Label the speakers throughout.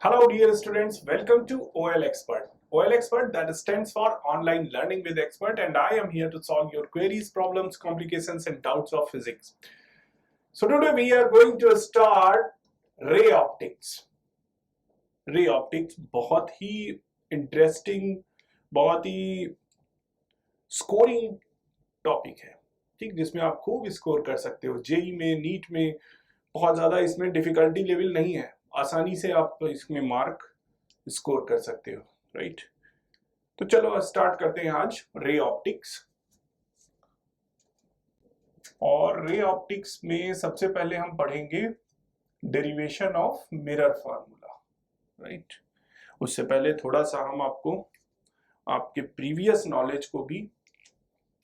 Speaker 1: Hello dear students, welcome to OL Expert. OL Expert, that stands for Online Learning with Expert, and I am here to solve your queries, problems, complications and doubts of physics. So today we are going to start ray optics. Ray optics बहुत ही interesting, बहुत ही scoring topic है, ठीक, जिसमें आप खूब score कर सकते हो। जेई में, नीट में बहुत ज़्यादा इसमें डिफिकल्टी लेवल नहीं है, आसानी से आप इसमें मार्क स्कोर कर सकते हो, राइट। तो चलो स्टार्ट करते हैं आज रे ऑप्टिक्स। और रे ऑप्टिक्स में सबसे पहले हम पढ़ेंगे derivation of mirror formula, right. उससे पहले थोड़ा सा हम आपको आपके प्रीवियस नॉलेज को भी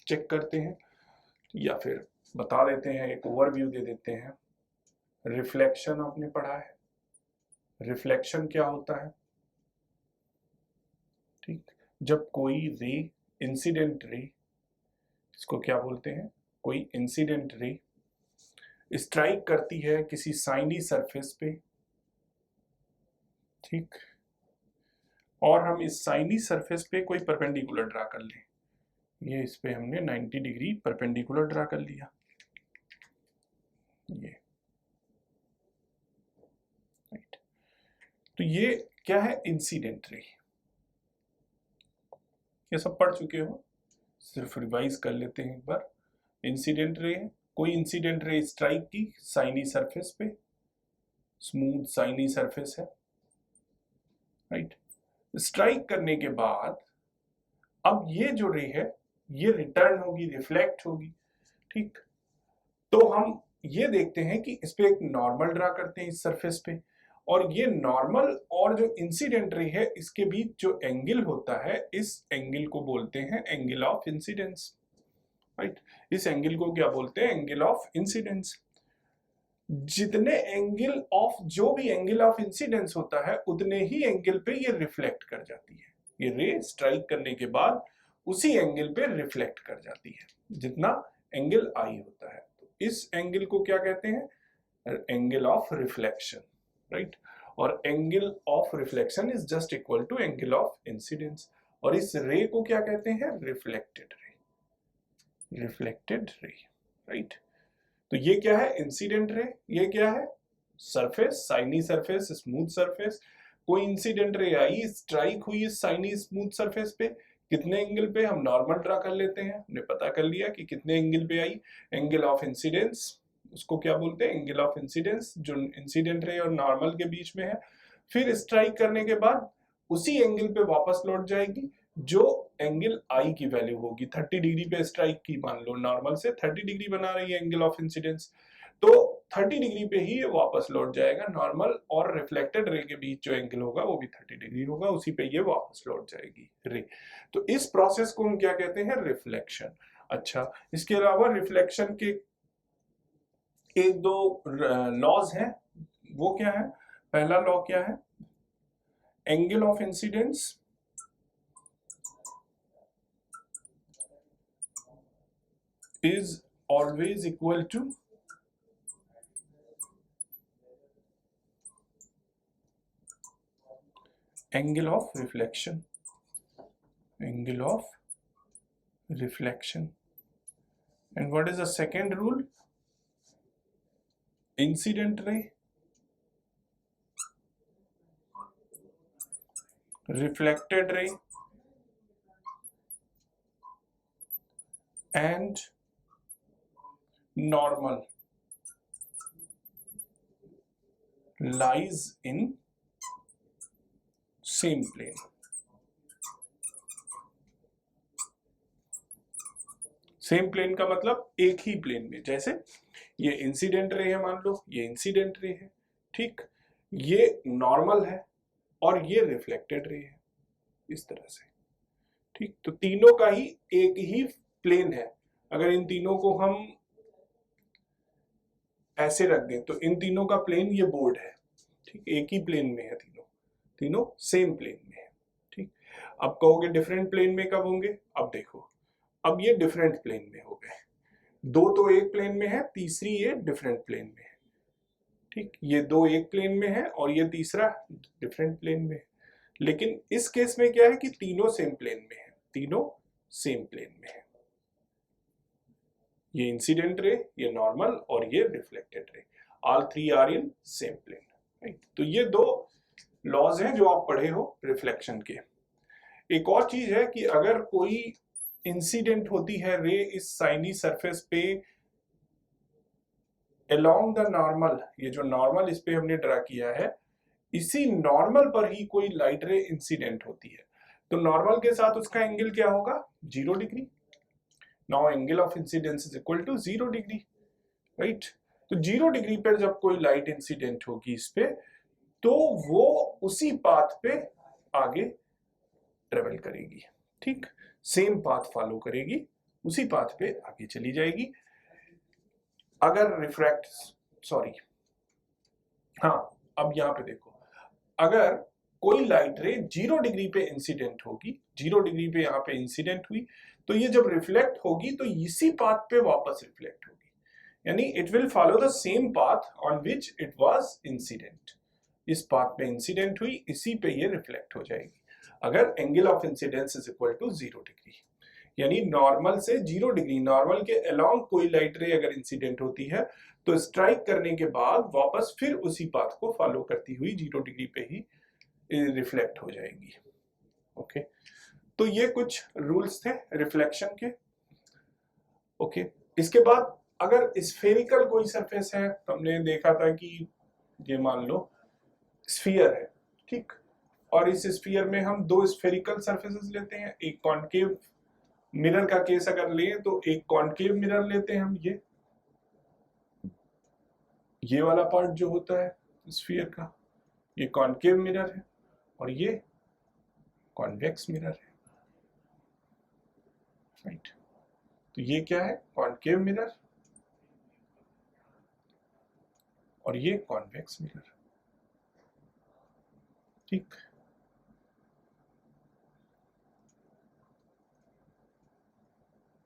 Speaker 1: चेक करते हैं, या फिर बता देते हैं, एक ओवरव्यू दे देते हैं। रिफ्लेक्शन आपने पढ़ा है, रिफ्लेक्शन क्या होता है, ठीक। जब कोई रे, इंसिडेंट रे, इसको क्या बोलते हैं, कोई इंसिडेंट रे स्ट्राइक करती है किसी साइनी सरफेस पे, ठीक, और हम इस साइनी सरफेस पे कोई परपेंडिकुलर ड्रा कर लें। ये इस पे हमने 90 डिग्री परपेंडिकुलर ड्रा कर लिया, ये, राइट। तो ये क्या है, इंसिडेंट रे। ये सब पढ़ चुके हो, सिर्फ रिवाइज कर लेते हैं एक बार। इंसिडेंट रे, कोई इंसिडेंट रे स्ट्राइक की साइनी सरफेस पे, स्मूथ साइनी सरफेस है, राइट। स्ट्राइक करने के बाद अब ये जो रे है ये रिटर्न होगी, रिफ्लेक्ट होगी, ठीक। तो हम ये देखते हैं कि इस पे एक नॉर्मल ड्रा करते हैं इस सरफेस पे, और ये नॉर्मल और जो इंसिडेंट रे है इसके बीच जो एंगल होता है, इस एंगल को बोलते हैं एंगल ऑफ इंसिडेंस, राइट। इस एंगल को क्या बोलते हैं, एंगल ऑफ इंसिडेंस। जितने एंगल ऑफ, जो भी एंगल ऑफ इंसिडेंस होता है उतने ही एंगल पे ये रिफ्लेक्ट कर जाती है। ये रे स्ट्राइक करने के बाद उसी एंगल पे रिफ्लेक्ट कर जाती है, जितना एंगल आई होता है। तो इस एंगल को क्या कहते हैं, एंगल ऑफ रिफ्लेक्शन, राइट। और angle of reflection is just equal to angle of incidence. और इस रे को क्या कहते हैं, reflected ray, reflected ray, right. तो ये क्या है, इंसिडेंट रे। ये क्या है, surface, shiny surface, smooth surface. कोई इंसिडेंट रे आई, स्ट्राइक हुई इस साइनी स्मूथ सरफेस पे, कितने एंगल पे, हम नॉर्मल ड्रा कर लेते हैं। हमने पता कर लिया कि कितने एंगल पे आई, एंगल ऑफ इंसिडेंस, उसको क्या बोलते हैं, एंगल ऑफ इंसिडेंस, जो इंसिडेंट रे और नॉर्मल के बीच में है। फिर स्ट्राइक करने के बाद उसी एंगल पे वापस लौट जाएगी, जो एंगल आई की वैल्यू होगी। 30 डिग्री पे स्ट्राइक की, मान लो नॉर्मल से 30 डिग्री बना रही है एंगल ऑफ इंसिडेंस, तो 30 डिग्री पे ही ये वापस लौट जाएगा। नॉर्मल और रिफ्लेक्टेड रे के बीच जो एंगल होगा वो भी 30 डिग्री होगा, उसी पे ये वापस लौट जाएगी रे। तो इस प्रोसेस को हम क्या कहते हैं, रिफ्लेक्शन। अच्छा, इसके अलावा रिफ्लेक्शन के एक दो लॉज हैं, वो क्या है, पहला लॉ क्या है, angle of incidence is always equal to angle of reflection, angle of reflection. And what is the second rule, incident ray, reflected ray and normal lies in same plane. Same plane का मतलब एक ही plane में, जैसे ये incident ray है, मान लो ये incident ray है, ठीक, ये नॉर्मल है और ये रिफ्लेक्टेड रे है, इस तरह से, ठीक। तो तीनों का ही एक ही प्लेन है। अगर इन तीनों को हम ऐसे रख दें तो इन तीनों का प्लेन ये बोर्ड है, ठीक, एक ही प्लेन में है, तीनों तीनों सेम प्लेन में है, ठीक। अब कहोगे डिफरेंट प्लेन में कब होंगे, अब देखो, अब ये डिफरेंट प्लेन में हो गए, दो तो एक प्लेन में है, तीसरी ये डिफरेंट प्लेन में है, ठीक, ये दो एक प्लेन में है और ये तीसरा डिफरेंट प्लेन में है। लेकिन इस केस में क्या है कि तीनों सेम प्लेन में है, तीनों सेम प्लेन में है। ये इंसिडेंट रे, ये नॉर्मल और ये reflected ray, all three are in same plane, right. तो ये दो लॉज हैं जो आप पढ़े हो रिफ्लेक्शन के। एक और चीज है कि अगर कोई इंसिडेंट होती है रे इस साइनी सरफेस पे अलोंग द नॉर्मल, ये जो नॉर्मल इस पे हमने ड्रा किया है, इसी नॉर्मल पर ही कोई लाइट रे इंसिडेंट होती है, तो नॉर्मल के साथ उसका एंगल क्या होगा, 0 degree. Now angle of incidence is equal to 0 degree, right. तो 0 डिग्री पर जब कोई लाइट इंसिडेंट होगी इस पे, तो वो उसी पाथ पे आगे ट्रेवल करेगी, ठीक, सेम पाथ फॉलो करेगी, उसी पाथ पे आगे चली जाएगी। अगर रिफ्रैक्ट, सॉरी, हाँ, अब यहां पे देखो, अगर कोई लाइट रे 0 डिग्री पे इंसिडेंट होगी, 0 डिग्री पे यहाँ पे इंसिडेंट हुई, तो ये जब रिफ्लेक्ट होगी तो इसी पाथ पे वापस रिफ्लेक्ट होगी, यानी it will follow the same path on which it was incident. इस पाथ पे इंसिडेंट हुई, इसी पे ये रिफ्लेक्ट हो जाएगी, अगर angle of incidence is equal to 0 degree, यानी नॉर्मल से 0 डिग्री, नॉर्मल के अलोंग कोई लाइट रे अगर इंसिडेंट होती है तो स्ट्राइक करने के बाद वापस फिर उसी पाथ को फॉलो करती हुई 0 डिग्री पे ही रिफ्लेक्ट हो जाएगी। ओके, तो ये कुछ रूल्स थे रिफ्लेक्शन के। ओके, इसके बाद अगर स्फेरिकल कोई सरफेस है, तो हमने देखा था कि ये मान लो स्फीयर है, ठीक, और इस स्फीयर में हम दो स्फेरिकल सरफेसेस लेते हैं, एक कॉन्केव मिरर का केस अगर लें तो एक कॉन्केव मिरर लेते हैं हम, ये वाला पार्ट जो होता है स्फीयर का, ये कॉन्केव मिरर है और ये कॉन्वेक्स मिरर है, राइट। तो ये क्या है, कॉन्केव मिरर और ये कॉन्वेक्स मिरर, ठीक।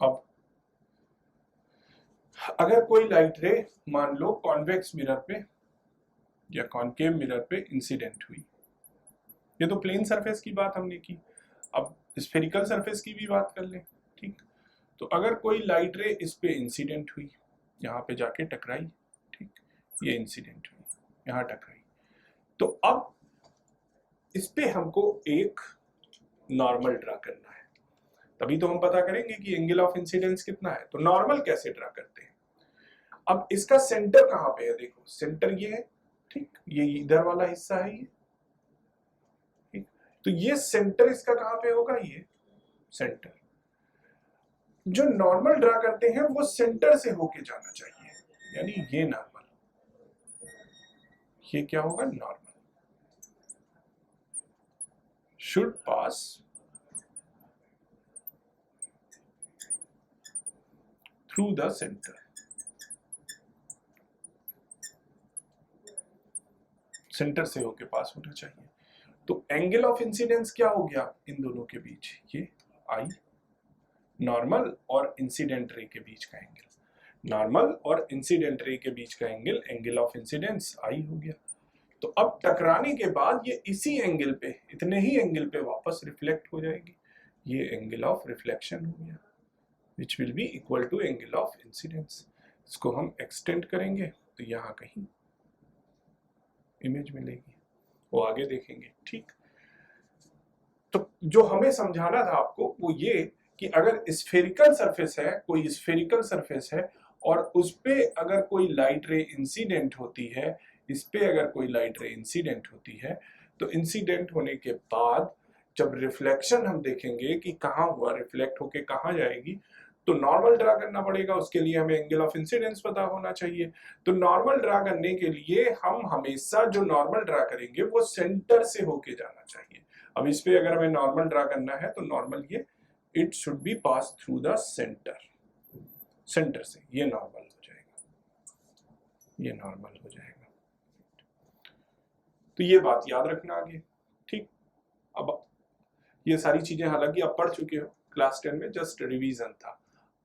Speaker 1: अब अगर कोई लाइट रे मान लो कॉन्वेक्स मिरर पे या कॉन्केव मिरर पे इंसिडेंट हुई, ये तो प्लेन सरफेस की बात हमने की, अब स्फेरिकल सरफेस की भी बात कर लें, ठीक। तो अगर कोई लाइट रे इस पे इंसिडेंट हुई, यहाँ पे जाके टकराई, ठीक, ये इंसिडेंट हुई, यहाँ टकराई, तो अब इस पे हमको एक नॉर्मल ड्रा करना है, तभी तो हम पता करेंगे कि एंगल ऑफ इंसिडेंस कितना है। तो नॉर्मल कैसे ड्रा करते हैं, अब इसका सेंटर कहां पे है, देखो सेंटर ये है, ठीक, ये इधर वाला हिस्सा है ये, ठीक, तो ये सेंटर इसका कहां पे होगा, ये सेंटर। जो नॉर्मल ड्रा करते हैं वो सेंटर से होके जाना चाहिए, यानी ये नॉर्मल, ये क्या होगा, normal should pass through the centre, centre से होके पास होना चाहिए। तो एंगल ऑफ इंसिडेंस क्या हो गया इन दोनों के बीच, ये आई, नॉर्मल और इंसिडेंट रे के बीच का एंगल, नॉर्मल और इंसिडेंट रे के बीच का एंगल, एंगल ऑफ इंसिडेंस आई हो गया। तो अब टकराने के बाद ये इसी एंगल पे, इतने ही एंगल पे वापस रिफ्लेक्ट हो जाएगी, ये एंगल ऑफ रिफ्लेक्शन हो गया, which will be equal to angle of incidence. इसको हम एक्सटेंड करेंगे तो यहाँ कहीं इमेज मिलेगी, वो आगे देखेंगे, ठीक। तो जो हमें समझाना था आपको वो ये कि अगर स्फेरिकल सरफेस है, कोई स्फेरिकल सरफेस है और उस पे अगर कोई लाइट रे इंसिडेंट होती है, इस पे अगर कोई लाइट रे इंसिडेंट होती है, तो इंसिडेंट होने के बाद जब रिफ्लेक्शन हम देखेंगे कि कहाँ हुआ, रिफ्लेक्ट होके कहाँ जाएगी, तो नॉर्मल ड्रा करना पड़ेगा, उसके लिए हमें एंगल ऑफ इंसिडेंस पता होना चाहिए। तो नॉर्मल ड्रा करने के लिए हम हमेशा जो नॉर्मल ड्रा करेंगे वो सेंटर से होके जाना चाहिए। अब इस पे अगर हमें नॉर्मल ड्रा करना है तो नॉर्मल ये it should be pass through the centre, centre से ये नॉर्मल हो जाएगा, ये नॉर्मल हो जाएगा। तो ये बात याद रखना आगे, ठीक। अब ये सारी चीजें हालांकि आप पढ़ चुके हो क्लास 10 में, जस्ट रिवीजन था।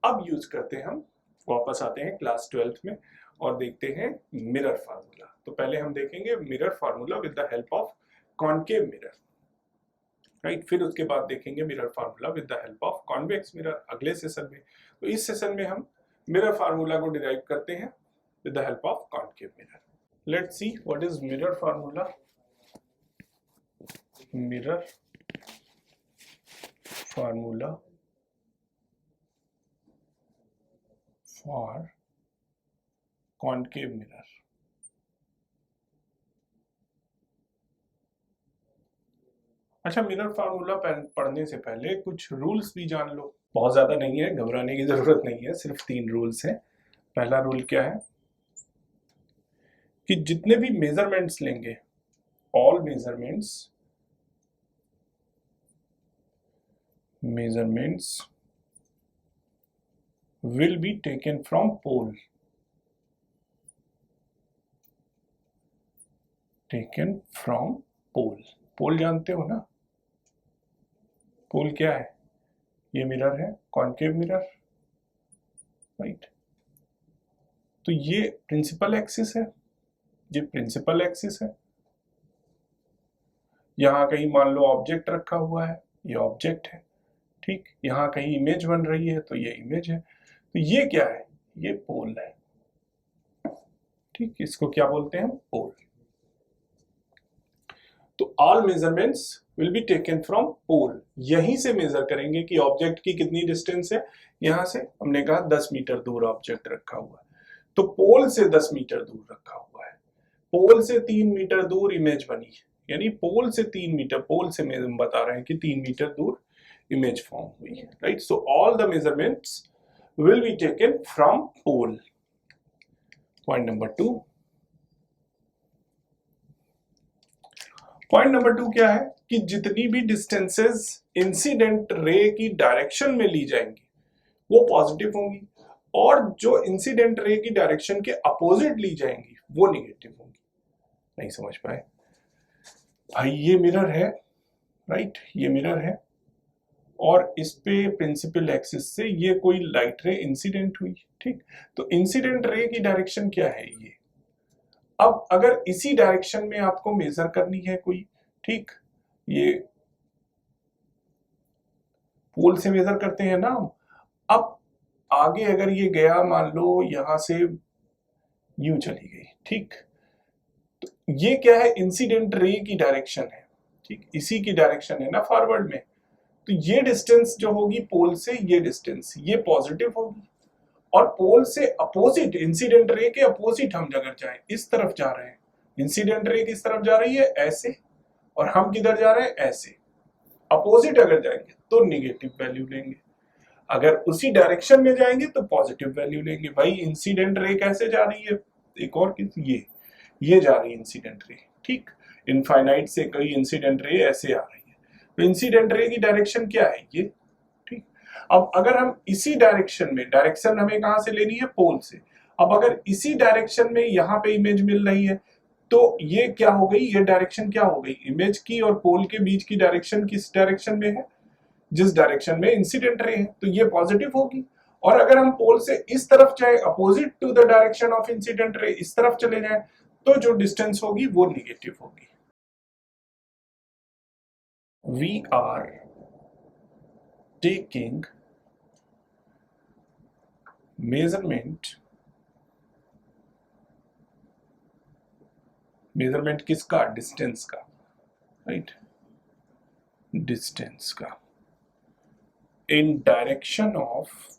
Speaker 1: अब यूज करते हैं हम, वापस आते हैं क्लास 12 में और देखते हैं मिरर फार्मूला। तो पहले हम देखेंगे mirror formula with the help of concave mirror, right. फिर उसके बाद देखेंगे mirror formula with the help of convex mirror अगले सेशन में। तो इस सेशन में हम मिरर फार्मूला को डिराइव करते हैं with the help of concave mirror. Let's see what is mirror formula. Mirror formula for concave mirror. अच्छा, मिरर फार्मूला पढ़ने से पहले कुछ रूल्स भी जान लो। बहुत ज्यादा नहीं है, घबराने की जरूरत नहीं है, सिर्फ 3 रूल्स हैं। पहला रूल क्या है कि जितने भी मेजरमेंट्स लेंगे, all measurements will be taken from pole, taken from pole। पोल जानते हो ना, पोल क्या है? ये मिरर है, कॉनकेव मिरर, राइट। तो ये प्रिंसिपल एक्सिस है, ये प्रिंसिपल एक्सिस है। यहां कहीं मान लो ऑब्जेक्ट रखा हुआ है, ये ऑब्जेक्ट है, ठीक। यहां कहीं इमेज बन रही है तो ये इमेज है। तो ये क्या है? ये पोल है, ठीक। इसको क्या बोलते हैं? पोल। तो all measurements will be taken from pole. यहीं से मेजर करेंगे कि ऑब्जेक्ट की कितनी डिस्टेंस है। यहां से हमने कहा 10 मीटर दूर ऑब्जेक्ट रखा हुआ है, तो पोल से 10 मीटर दूर रखा हुआ है। पोल से 3 मीटर दूर इमेज बनी है, यानी पोल से 3 मीटर, पोल से हम बता रहे हैं कि 3 मीटर दूर इमेज फॉर्म हुई है, right. So all the measurements will be taken from pole। Point number 2। Point number 2 क्या है कि जितनी भी डिस्टेंसेस इंसिडेंट रे की डायरेक्शन में ली जाएंगी वो पॉजिटिव होंगी, और जो इंसिडेंट रे की डायरेक्शन के अपोजिट ली जाएंगी वो निगेटिव होंगी। नहीं समझ पाए भाई? ये मिरर है, राइट, ये मिरर है, और इस पे प्रिंसिपल एक्सिस से ये कोई लाइट रे इंसिडेंट हुई, ठीक। तो इंसिडेंट रे की डायरेक्शन क्या है? ये। अब अगर इसी डायरेक्शन में आपको मेजर करनी है कोई, ठीक, ये पोल से मेजर करते हैं ना हम। अब आगे अगर ये गया, मान लो यहां से यूं चली गई, ठीक, तो ये क्या है? इंसिडेंट रे की डायरेक्शन है, ठीक, इसी की डायरेक्शन है ना फॉरवर्ड में। तो ये डिस्टेंस जो होगी पोल से, ये डिस्टेंस ये पॉजिटिव होगी, और पोल से अपोजिट, इंसिडेंट रे के अपोजिट हम अगर जाए, इस तरफ जा रहे हैं, इंसिडेंट रे किस तरफ जा रही है? ऐसे, और हम किधर जा रहे हैं? ऐसे। अपोजिट अगर जाएंगे तो निगेटिव वैल्यू लेंगे, अगर उसी डायरेक्शन में जाएंगे तो पॉजिटिव वैल्यू लेंगे। भाई इंसिडेंट रे कैसे जा रही है? एक और किस, ये जा रही है इंसिडेंट रे, ठीक। इनफाइनाइट से कोई इंसिडेंट रे ऐसे आ रही है, तो इंसिडेंट रे की डायरेक्शन क्या है? ये, ठीक। अब अगर हम इसी डायरेक्शन में, डायरेक्शन हमें कहां से लेनी है? पोल से। अब अगर इसी डायरेक्शन में यहां पे इमेज मिल रही है, तो ये क्या हो गई? ये डायरेक्शन क्या हो गई? इमेज की और पोल के बीच की डायरेक्शन किस डायरेक्शन में है? जिस डायरेक्शन में इंसिडेंट रे है, तो ये पॉजिटिव होगी। और अगर हम पोल से इस तरफ जाए, opposite to the direction of incident ray, इस तरफ चले जाए, तो जो डिस्टेंस होगी वो निगेटिव होगी। वी आर टेकिंग मेजरमेंट किसका? डिस्टेंस का, राइट, डिस्टेंस का, इन डायरेक्शन ऑफ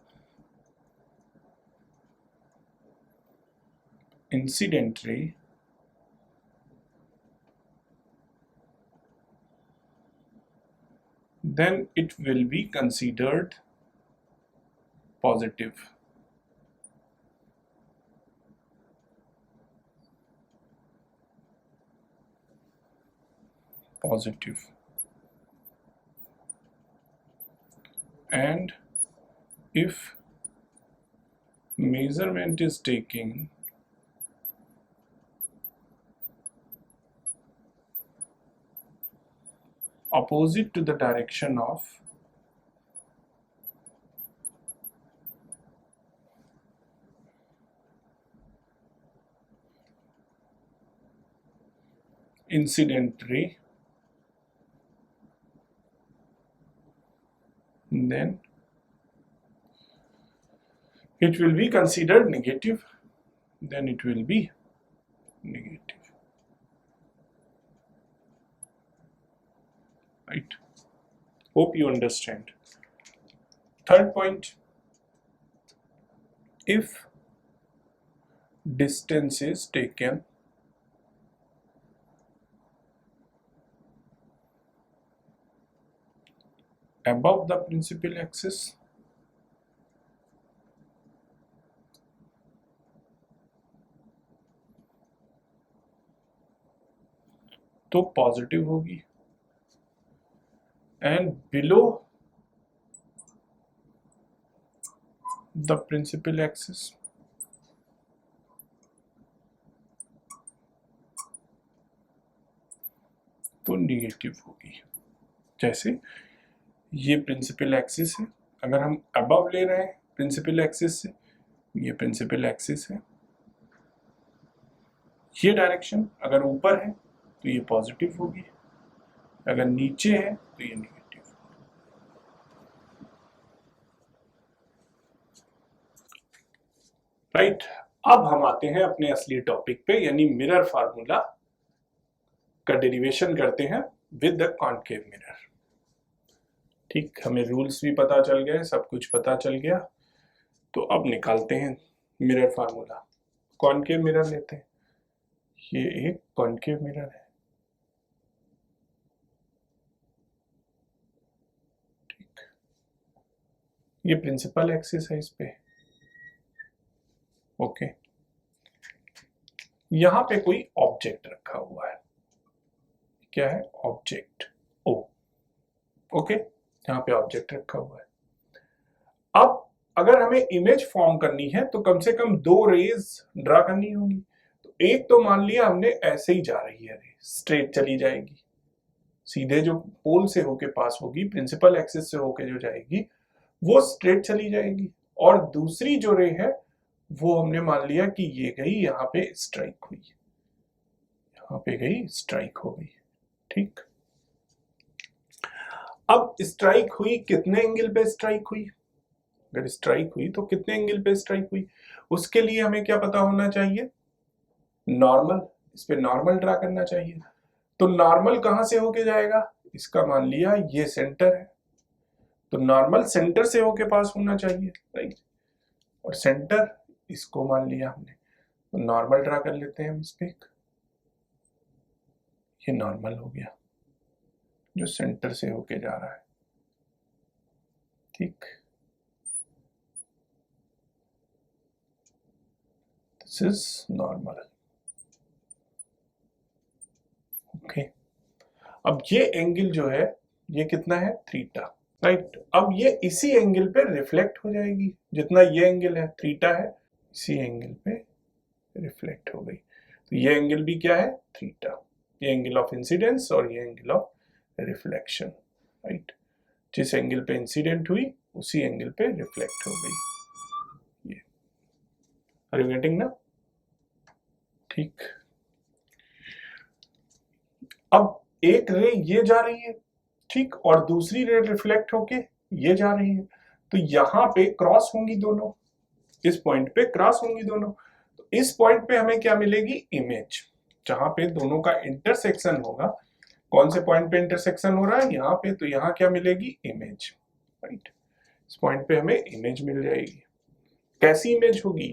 Speaker 1: इंसिडेंट रे then it will be considered positive। And if measurement is taking opposite to the direction of incident ray, then it will be considered negative, then it will be negative, right? Hope you understand. Third point, if distance is taken above the principal axis, तो positive होगी, and below the principal axis तो negative होगी। जैसे ये principal axis है, अगर हम above ले रहे हैं प्रिंसिपल एक्सिस से, ये प्रिंसिपल एक्सिस है, ये डायरेक्शन अगर ऊपर है तो ये पॉजिटिव होगी, अगर नीचे है तो ये नेगेटिव। राइट, अब हम आते हैं अपने असली टॉपिक पे, यानी मिरर फार्मूला का डेरिवेशन करते हैं विद द कॉनकेव मिरर। ठीक, हमें रूल्स भी पता चल गए, सब कुछ पता चल गया, तो अब निकालते हैं मिरर फार्मूला। कॉनकेव मिरर लेते हैं, ये एक कॉनकेव मिरर है, ठीक, ये प्रिंसिपल एक्सिस है इस पे, ओके। यहां पे कोई ऑब्जेक्ट रखा हुआ है, क्या है? ऑब्जेक्ट ओ, ओके, यहां पे ऑब्जेक्ट रखा हुआ है। अब अगर हमें इमेज फॉर्म करनी है तो कम से कम दो रेज ड्रा करनी होगी। तो एक तो मान लिया हमने ऐसे ही जा रही है, स्ट्रेट चली जाएगी, सीधे जो पोल से होके पास होगी, प्रिंसिपल एक्सिस से होके जो जाएगी वो स्ट्रेट चली जाएगी, और दूसरी जो रे है वो हमने मान लिया कि ये गई यहाँ पे स्ट्राइक हुई, यहाँ पे गई स्ट्राइक हो गई, ठीक। अब स्ट्राइक हुई, कितने एंगल पे स्ट्राइक हुई? अगर स्ट्राइक हुई तो कितने एंगल पे स्ट्राइक हुई, उसके लिए हमें क्या पता होना चाहिए? नॉर्मल, इस पे नॉर्मल ड्रा करना चाहिए। तो नॉर्मल कहां से होके जाएगा? इसका मान लिया ये सेंटर है, तो नॉर्मल सेंटर से होके पास होना चाहिए, राइट। और सेंटर इसको मान लिया हमने, तो नॉर्मल ड्रा कर लेते हैं हम इस पे, ये नॉर्मल हो गया जो सेंटर से होके जा रहा है, ठीक। This is normal, okay. अब ये एंगल जो है ये कितना है? Theta, right. अब ये इसी एंगल पे रिफ्लेक्ट हो जाएगी, जितना ये एंगल है थीटा है, इसी एंगल पे रिफ्लेक्ट हो गई। तो ये एंगल भी क्या है? थीटा, ये एंगल ऑफ इंसिडेंस और ये एंगल ऑफ रिफ्लेक्शन, राइट। जिस एंगल पे इंसिडेंट हुई उसी एंगल पे रिफ्लेक्ट हो गई, ये। आर यू गेटिंग ना? ठीक। अब एक रे ये जा रही है, ठीक, और दूसरी रे रिफ्लेक्ट होके ये जा रही है, तो यहां पे क्रॉस होंगी दोनों, इस पॉइंट पे क्रॉस होंगी दोनों। तो इस पॉइंट पे हमें क्या मिलेगी? इमेज, जहां पे दोनों का इंटरसेक्शन होगा। कौन से पॉइंट पे इंटरसेक्शन हो रहा है? यहाँ पे, तो यहाँ क्या मिलेगी? Image, right. इस पॉइंट पे हमें इमेज मिल जाएगी। कैसी इमेज होगी?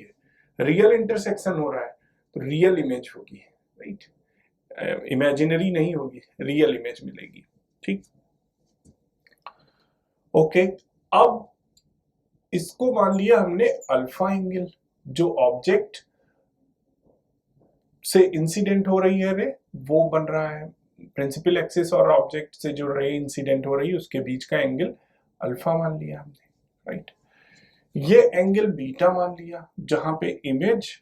Speaker 1: रियल इंटरसेक्शन हो रहा है तो रियल इमेज होगी, राइट, इमेजिनरी नहीं होगी, रियल इमेज मिलेगी, ठीक, ओके। अब इसको मान लिया हमने अल्फा एंगल, जो ऑब्जेक्ट से इंसिडेंट हो रही है रे, वो बन रहा है प्रिंसिपल एक्सिस और ऑब्जेक्ट से जो रे इंसिडेंट हो रही है उसके बीच का एंगल अल्फा मान लिया हमने, राइट। ये एंगल बीटा मान लिया, जहां पे इमेज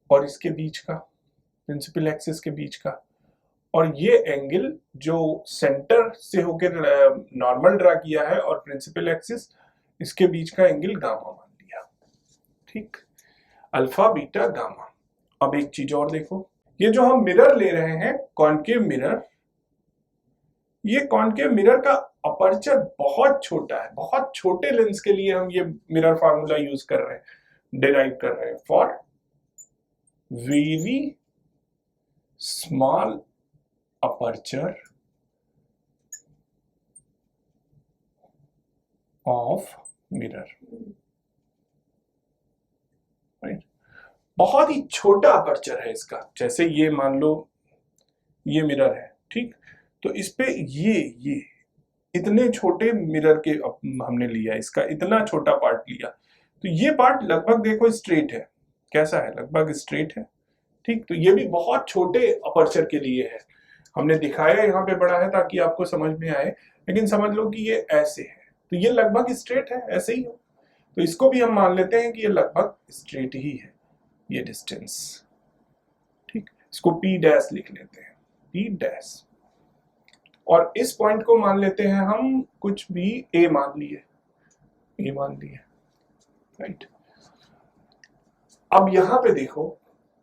Speaker 1: और इसके बीच का, प्रिंसिपल एक्सिस के बीच का, और ये एंगल जो सेंटर से होकर नॉर्मल ड्रा किया है और प्रिंसिपल एक्सिस, इसके बीच का एंगल गामा मान लिया, ठीक। Alpha, beta, gamma. अब एक चीज और देखो, ये जो हम मिरर ले रहे हैं कॉन्केव मिरर, ये कॉन्केव मिरर का अपर्चर बहुत छोटा है, बहुत छोटे लेंस के लिए हम ये मिरर फार्मूला यूज कर रहे हैं, डिराइव कर रहे हैं, for very small aperture of mirror, right. बहुत ही छोटा अपर्चर है इसका, जैसे ये मान लो ये मिरर है, ठीक, तो इस पे ये इतने छोटे मिरर के हमने लिया, इसका इतना छोटा पार्ट लिया, तो ये पार्ट लगभग देखो स्ट्रेट है, कैसा है, लगभग स्ट्रेट है, ठीक। तो ये भी बहुत छोटे अपर्चर के लिए है, हमने दिखाया यहाँ पे बड़ा है ताकि आपको समझ में आए, लेकिन समझ लो कि ये ऐसे है, तो ये लगभग स्ट्रेट है, ऐसे ही हो, तो इसको भी हम मान लेते हैं कि ये लगभग स्ट्रेट ही है, ये डिस्टेंस, ठीक। इसको P डैश लिख लेते हैं, P डैश, और इस पॉइंट को मान लेते हैं हम कुछ भी A मान लिए, राइट। अब यहां पे देखो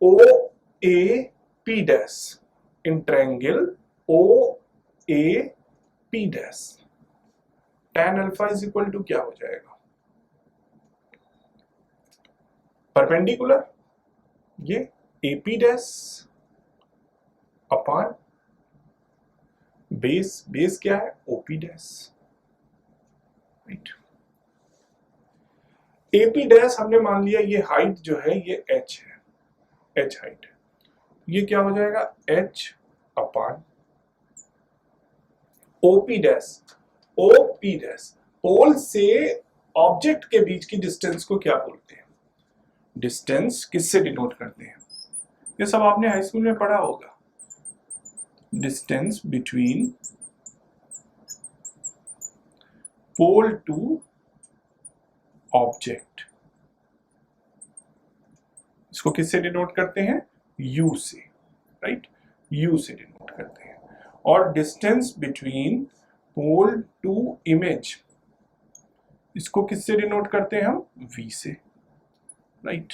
Speaker 1: O A P dash in triangle O A P dash, tan alpha is equal to क्या हो जाएगा, परपेंडिकुलर ये AP डैश अपॉन बेस क्या है OP dash, right. AP dash हमने मान लिया, ये हाइट जो है ये h है, h हाइट है, ये क्या हो जाएगा h अपॉन OP डैश, पोल से ऑब्जेक्ट के बीच की डिस्टेंस को क्या बोलते हैं, डिस्टेंस किससे डिनोट करते हैं, ये सब आपने हाई स्कूल में पढ़ा होगा, distance between pole to object, इसको किससे डिनोट करते हैं, U से, राइट, U से डिनोट करते हैं। और distance between pole to image, इसको किससे डिनोट करते हैं हम, V से, राइट।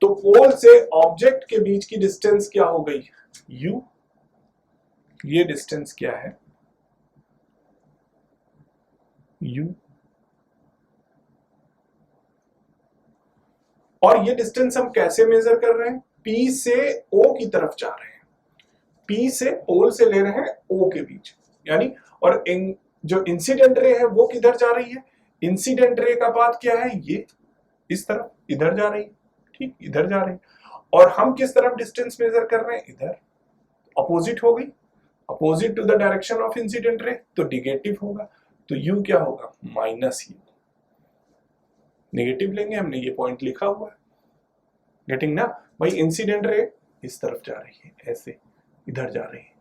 Speaker 1: तो पोल से ऑब्जेक्ट के बीच की डिस्टेंस क्या हो गई, U, ये डिस्टेंस क्या है, U, और ये डिस्टेंस हम कैसे मेजर कर रहे हैं, P से O की तरफ जा रहे हैं, P से पोल से ले रहे हैं O के बीच, यानी, और जो इंसिडेंट रे है वो किधर जा रही है, इंसिडेंट रे का पाथ क्या है, ये इस तरफ इधर जा रही है, ठीक, इधर जा रही है, और हम किस तरफ डिस्टेंस मेजर कर रहे हैं, इधर, अपोजिट हो गई, opposite to the direction of incident ray, तो नेगेटिव होगा, तो U क्या होगा, माइनस U, नेगेटिव लेंगे हमने, ये पॉइंट लिखा हुआ है, गेटिंग ना भाई, इंसिडेंट रे इस तरफ जा रही है, ऐसे इधर जा रही है,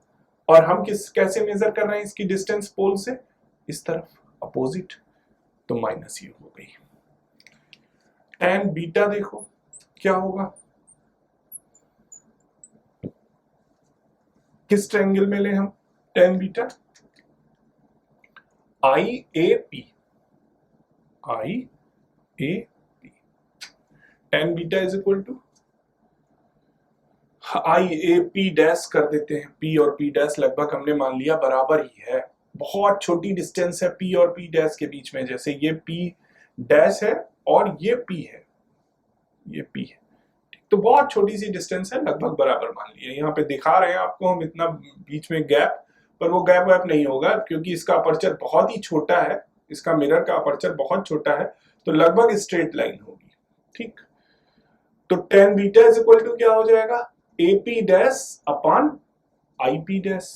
Speaker 1: और हम कैसे मेजर कर रहे हैं इसकी डिस्टेंस पोल से, इस तरफ अपोजिट, तो माइनस U हो गई। tan बीटा देखो क्या होगा, किस ट्रायंगल में ले हम tan beta, IAP, tan beta is equal to IAP dash कर देते हैं, P और P डैश लगभग हमने मान लिया बराबर ही है, बहुत छोटी डिस्टेंस है P और P डैश के बीच में, जैसे ये P डैश है और ये P है, ये P है, तो बहुत छोटी सी डिस्टेंस है, लगभग बराबर मान लिया। यहाँ पे दिखा रहे हैं आपको हम इतना बीच में गैप, पर वो गैप वैप नहीं होगा क्योंकि इसका अपर्चर बहुत ही छोटा है, इसका मिरर का अपर्चर बहुत छोटा है, तो लगभग स्ट्रेट लाइन होगी, ठीक। तो tan beta is equal to क्या हो जाएगा, AP dash upon IP dash,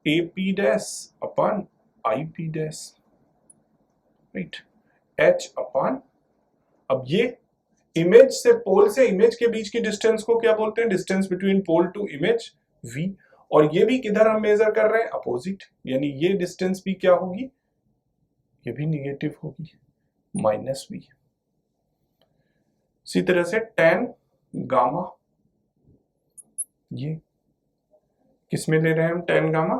Speaker 1: AP dash upon IP dash, right, H upon, अब ये इमेज से पोल से इमेज के बीच की डिस्टेंस को क्या बोलते हैं, distance between pole to image V, और ये भी किधर हम मेजर कर रहे हैं, अपोजिट, यानी ये डिस्टेंस भी क्या होगी, ये भी निगेटिव होगी, माइनस V। इसी तरह से tan गामा, ये किस में ले रहे हैं हम tan gamma,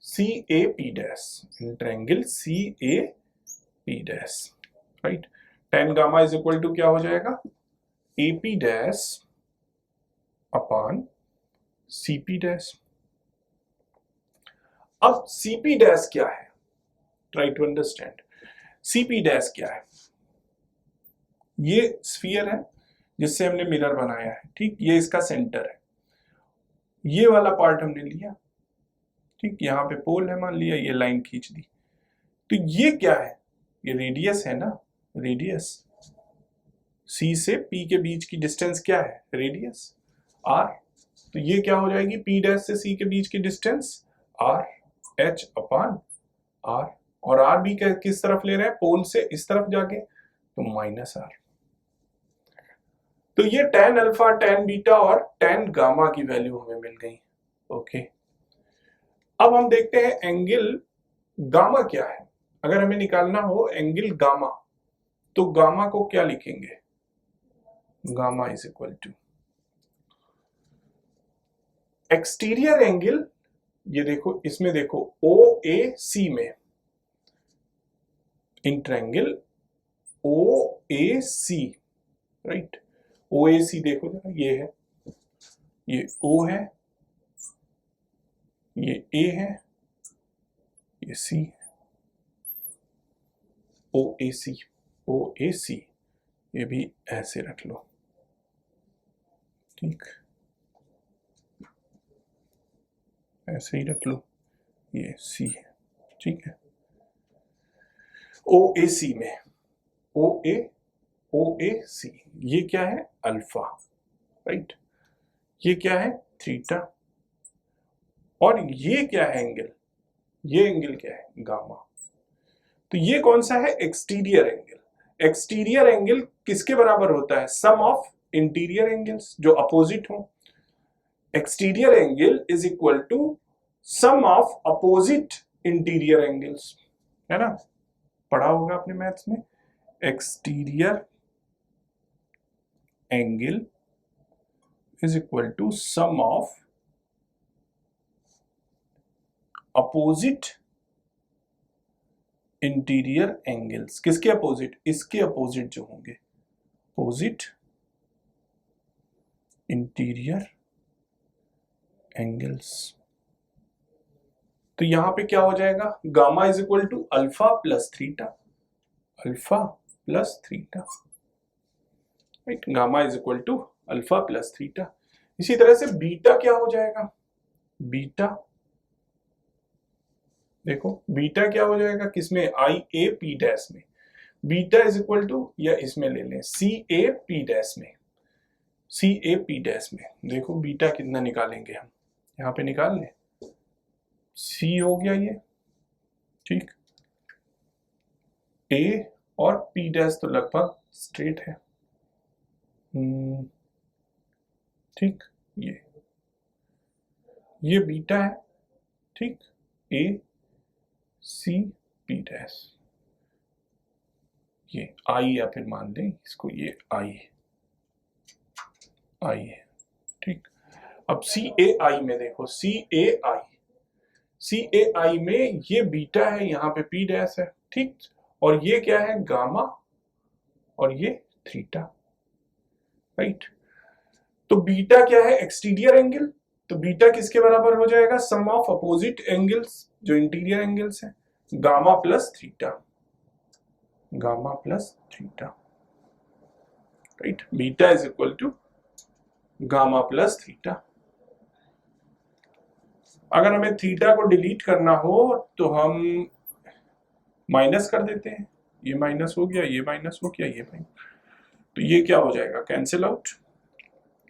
Speaker 1: CAP dash in triangle CAP dash, right. tan gamma is equal to क्या हो जाएगा, AP dash upon CP dash. अब CP डैश क्या है, try to understand. CP dash क्या है, ये स्फीयर है जिससे हमने मिरर बनाया है, ठीक, ये इसका सेंटर है, ये वाला पार्ट हमने लिया, ठीक, यहाँ पे पोल है मान लिया, ये लाइन खींच दी, तो ये क्या है, ये रेडियस है ना, रेडियस C से P के बीच की डिस्टेंस क्या है, रेडियस R, तो ये क्या हो जाएगी, P डैश से C के बीच की distance R, H upon R, और R भी किस तरफ ले रहे हैं, पोल से इस तरफ जाके, तो माइनस R। तो ये tan अल्फा, tan बीटा और tan गामा की वैल्यू हमें मिल गई। ओके, अब हम देखते हैं एंगल गामा क्या है। अगर हमें निकालना हो एंगल गामा, तो गामा को क्या लिखेंगे, gamma is equal to exterior angle, ये देखो इसमें देखो OAC में, इंट्रायंगल OAC, राइट, OAC देखो जरा, ये है, ये O है, ये A है, ये C है, OAC, ये भी ऐसे रख लो, ठीक, ऐसे ही रख लो, ये C है, ठीक है। OAC में OAC, ये क्या है, अल्फा, राइट, ये क्या है, थीटा, और ये क्या है एंगल, ये एंगल क्या है, गामा। तो ये कौन सा है, एक्सटीरियर एंगल। एक्सटीरियर एंगल किसके बराबर होता है, सम ऑफ इंटीरियर एंगल्स जो अपोजिट हो। Exterior angle is equal to sum of opposite interior angles, है ना, पढ़ा होगा आपने मैथ्स में। Exterior angle is equal to sum of opposite interior angles, किसके अपोजिट, इसके अपोजिट जो होंगे, अपोजिट इंटीरियर एंगल्स। तो यहां पे क्या हो जाएगा, gamma is equal to alpha plus theta, alpha plus theta, right, gamma is equal to alpha plus theta. इसी तरह से बीटा क्या हो जाएगा, बीटा देखो, बीटा क्या हो जाएगा किसमें, IAP डैश में, बीटा इज इक्वल टू, या इसमें ले लें CAP डैश में, CAP डैश में, देखो बीटा कितना निकालेंगे हम, यहाँ पे निकाल लें, C हो गया ये, ठीक, A और P डैश तो लगभग स्ट्रेट है, ठीक, ये बीटा है, ठीक, ACP डैश, ये I, या फिर मान लें इसको ये I है, ठीक। अब CAI में देखो, CAI में ये बीटा है, यहाँ पे P डैश है, ठीक, और ये क्या है, गामा, और ये थीटा, राइट। तो बीटा क्या है, एक्सटीरियर एंगल, तो बीटा किसके बराबर हो जाएगा, सम ऑफ अपोजिट एंगल्स जो इंटीरियर एंगल्स है, gamma plus theta, gamma plus theta, right, beta is equal to gamma plus theta. अगर हमें थीटा को डिलीट करना हो तो हम माइनस कर देते हैं, ये माइनस हो गया, ये माइनस हो गया, ये माइनस, तो ये क्या हो जाएगा, cancel out,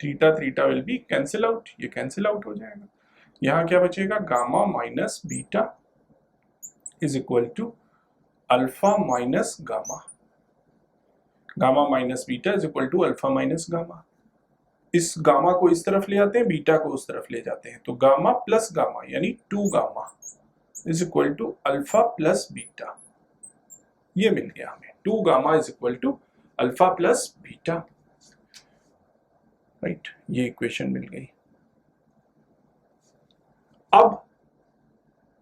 Speaker 1: theta theta will be cancel out, ये कैंसिल आउट हो जाएगा। यहाँ क्या बचेगा, gamma minus beta is equal to alpha minus gamma, gamma minus beta is equal to alpha minus gamma. इस गामा को इस तरफ ले आते हैं, बीटा को उस तरफ ले जाते हैं, तो गामा प्लस गामा यानी 2 gamma is equal to alpha plus beta, ये मिल गया हमें, 2 gamma is equal to alpha plus beta, right, ये इक्वेशन मिल गई। अब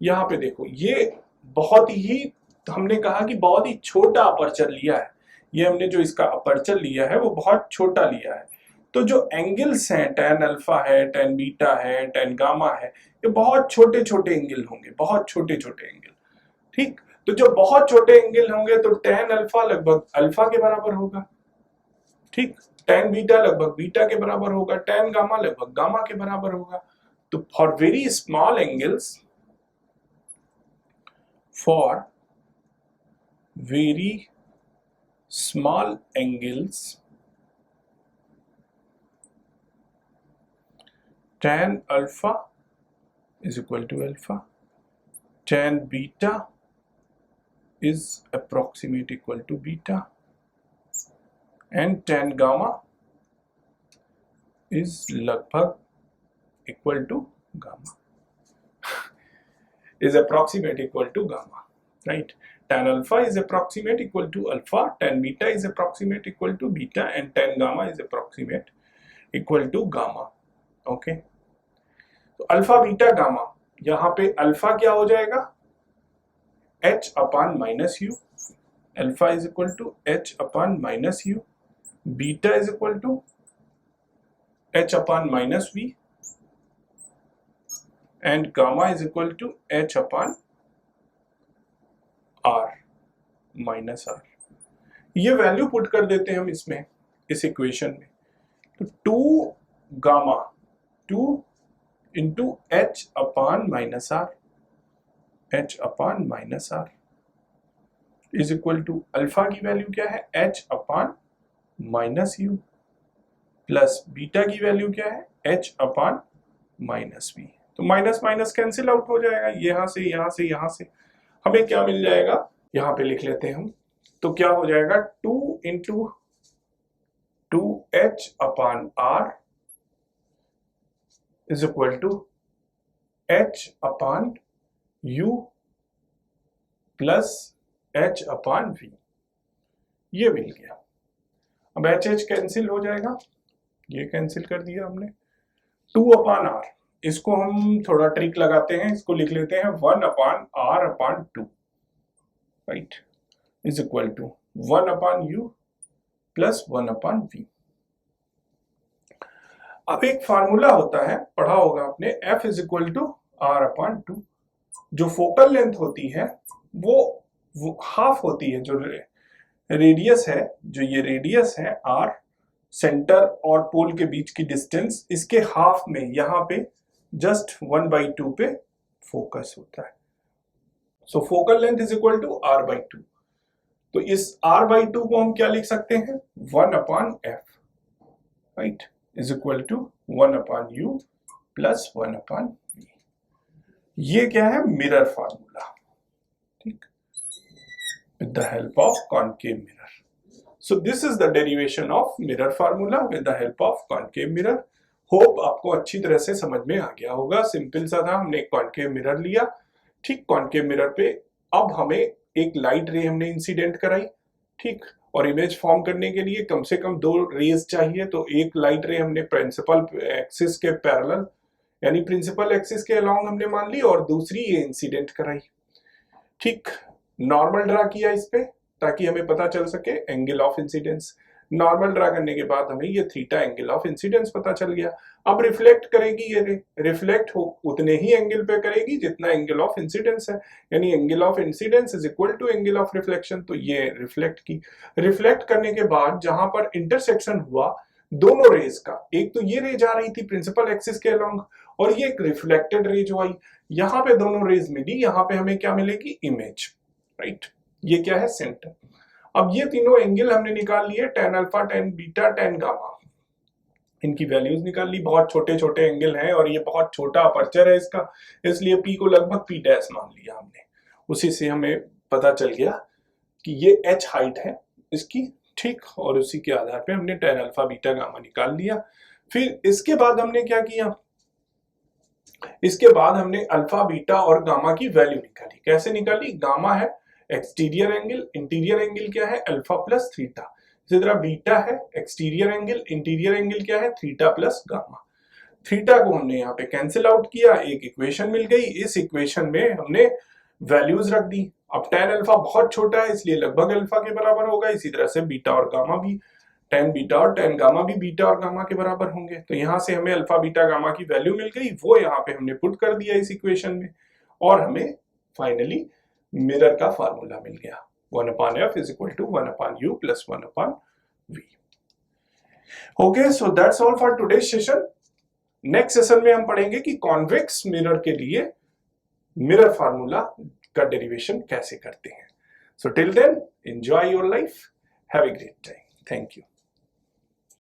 Speaker 1: यहां पे देखो, ये बहुत ही, हमने कहा कि बहुत ही छोटा अपर्चर लिया है, ये हमने जो इसका अपर्चर लिया है वो बहुत छोटा लिया है, तो जो एंगल्स हैं, tan अल्फा है, tan बीटा है, tan गामा है, ये बहुत छोटे छोटे एंगल होंगे, बहुत छोटे छोटे एंगल। ठीक, तो जो बहुत छोटे एंगल होंगे तो tan अल्फा लगभग अल्फा के बराबर होगा। ठीक, tan बीटा लगभग बीटा के बराबर होगा, tan गामा लगभग गामा के बराबर होगा। तो for very small angles, for very small angles, tan alpha is equal to alpha, tan beta is approximate equal to beta, and tan gamma is लगभग equal to gamma is approximate equal to gamma, right? Tan alpha is approximate equal to alpha, tan beta is approximate equal to beta, and tan gamma is approximate equal to gamma. Okay, तो alpha beta gamma, यहां पे alpha क्या हो जाएगा, h upon minus u, alpha is equal to h upon minus u, beta is equal to h upon minus v, and gamma is equal to h upon r minus r। ये value put कर देते हैं हम इसमें, इस equation में। तो 2 gamma 2 into h upon minus r, h upon minus r is equal to alpha की वैल्यू क्या है, h upon minus u, plus beta की वैल्यू क्या है, h अपान माइनस v। तो माइनस माइनस कैंसिल आउट हो जाएगा, यहां से यहां से यहां से हमें क्या मिल जाएगा, यहां पे लिख लेते हैं हम। तो क्या हो जाएगा, 2 into 2h upon r is equal to h upon u plus h upon v। ये मिल गया। अब h कैंसिल हो जाएगा, ये कैंसिल कर दिया हमने। 2 अपान r, इसको हम थोड़ा ट्रिक लगाते हैं, इसको लिख लेते हैं 1 upon r upon 2, right, is equal to 1 upon u plus 1 upon v। अब एक फार्मूला होता है, पढ़ा होगा आपने, f is equal to r upon 2। जो फोकल लेंथ होती है वो हाफ होती है, जो रेडियस है, जो ये रेडियस है r, सेंटर और पोल के बीच की डिस्टेंस, इसके हाफ में यहाँ पे जस्ट 1/2 पे फोकस होता है। So focal length is equal to r/2। तो इस r/2 को हम क्या लिख सकते हैं, 1 upon f, right, is equal to 1 upon u plus 1 upon v। ये क्या है, मिरर फार्मूला, ठीक, with the help of concave mirror. So this is the derivation of mirror formula with the help of concave mirror. Hope आपको अच्छी तरह से समझ में आ गया होगा। सिंपल सा था, हमने एक कॉनकेव मिरर लिया, ठीक, कॉनकेव मिरर पे अब हमें एक लाइट रे हमने इंसिडेंट कराई, ठीक, और इमेज फॉर्म करने के लिए कम से कम 2 रेज चाहिए। तो एक लाइट रे हमने प्रिंसिपल एक्सिस के पैरेलल, यानी प्रिंसिपल एक्सिस के अलोंग हमने मान ली, और दूसरी ये इंसिडेंट कराई, ठीक। नॉर्मल ड्रा किया इस पे ताकि हमें पता चल सके angle of incidence. Normal draw करने के बाद हमें ये थीटा एंगल ऑफ इंसिडेंस पता चल गया। अब रिफ्लेक्ट करेगी, ये रिफ्लेक्ट हो उतने ही एंगल पे करेगी जितना एंगल ऑफ इंसिडेंस है, यानी angle of incidence is equal to angle of reflection. तो ये रिफ्लेक्ट की, रिफ्लेक्ट करने के बाद जहां पर इंटरसेक्शन हुआ दोनों रेज का, एक तो ये रे जा रही थी प्रिंसिपल एक्सिस के अलोंग, और ये एक रिफ्लेक्टेड रे जो आई, यहाँ पे दोनों रेज मिली, यहाँ पे हमें क्या मिलेगी, इमेज, राइट। ये क्या है, सेंटर। अब ये तीनों एंगल हमने निकाल लिए, tan alpha, tan beta, tan gamma, इनकी वैल्यूज निकाल ली। बहुत छोटे छोटे एंगल हैं और ये बहुत छोटा अपर्चर है इसका, इसलिए p को लगभग p डैश मान लिया हमने। उसी से हमें पता चल गया कि ये h हाइट है इसकी, ठीक, और उसी के आधार पे हमने tan अल्फा बीटा गामा निकाल लिया। फिर इसके बाद हमने क्या किया, इसके बाद हमने अल्फा बीटा और गामा की वैल्यू निकाली। कैसे निकाली, गामा है एक्सटीरियर एंगल, इंटीरियर एंगल क्या है, अल्फा प्लस थीटा। इसी तरह बीटा है एक्सटीरियर एंगल, इंटीरियर एंगल क्या है, थीटा प्लस गामा। थीटा को हमने यहाँ पे कैंसिल आउट किया, एक इक्वेशन मिल गई। इस इक्वेशन में हमने वैल्यूज रख दी। अब tan अल्फा बहुत छोटा है इसलिए लगभग अल्फा के बराबर होगा, इसी तरह से बीटा और गामा भी। tan बीटा और tan गामा भी बीटा और गामा के बराबर होंगे। तो यहां से हमें अल्फा बीटा गामा की वैल्यू मिल गई, वो यहाँ पे हमने पुट कर दिया इस इक्वेशन में, और हमें फाइनली मिरर का फार्मूला मिल गया 1/f = 1/u + 1/v। Okay, so that's all for today's session. Next session में हम पढ़ेंगे कि कॉन्वेक्स मिरर के लिए मिरर फार्मूला का डेरिवेशन कैसे करते हैं। So till then enjoy your life, have a great time, thank you.